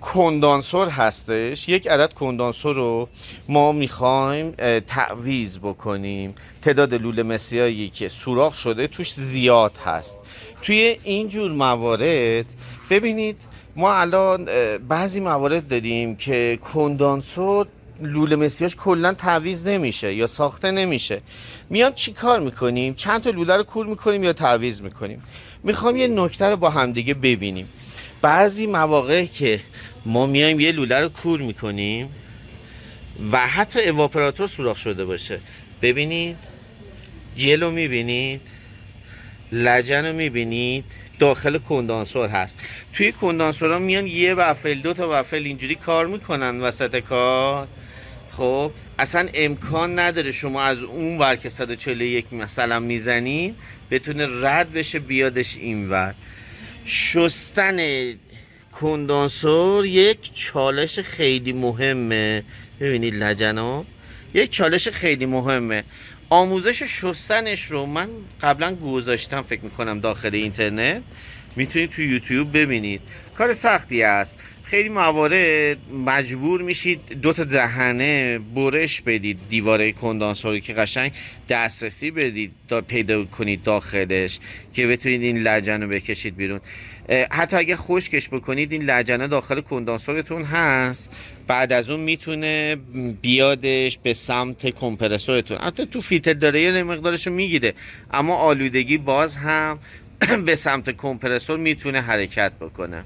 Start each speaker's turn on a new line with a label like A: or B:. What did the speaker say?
A: کندانسور هستش. یک عدد کندانسور رو ما میخوایم تعویض بکنیم. تعداد لوله مسیایی که سوراخ شده توش زیاد هست. توی اینجور موارد ببینید ما الان بعضی موارد داریم که کندانسور لوله مسیاش کلا تعویض نمیشه یا ساخته نمیشه. میان چی کار میکنیم؟ چند تا لوله رو کور میکنیم یا تعویض میکنیم. میخوام یه نکته رو با همدیگه ببینیم. بعضی مواقع که ما میایم یه لوله رو کور میکنیم و حتی اواپراتور سوراخ شده باشه، ببینید جلو میبینید، لجن رو میبینید، داخل کندانسور هست. توی کندانسورها میان یه وافل دو تا وافل اینجوری کار میکنن وسط کار. خب اصلا امکان نداره شما از اون ور که 141 مثلا میزنین بتونه رد بشه بیادش این ور. شستن کندانسور یک چالش خیلی مهمه. ببینید لجنا یک چالش خیلی مهمه. آموزش شستنش رو من قبلا گذاشتم فکر میکنم داخل اینترنت، میتونید تو یوتیوب ببینید. کار سختی است. خیلی موارد مجبور میشید دو تا دهنه برش بدید دیواره کندانسوری که قشنگ دسترسی بدید پیدا کنید داخلش که بتونید این لجن رو بکشید بیرون. حتی اگه خشکش بکنید این لجنه داخل کندانسورتون هست، بعد از اون میتونه بیادش به سمت کمپرسورتون. البته تو فیلتر داره یه مقدارشو میگیره، اما آلودگی باز هم به سمت کمپرسور میتونه حرکت بکنه.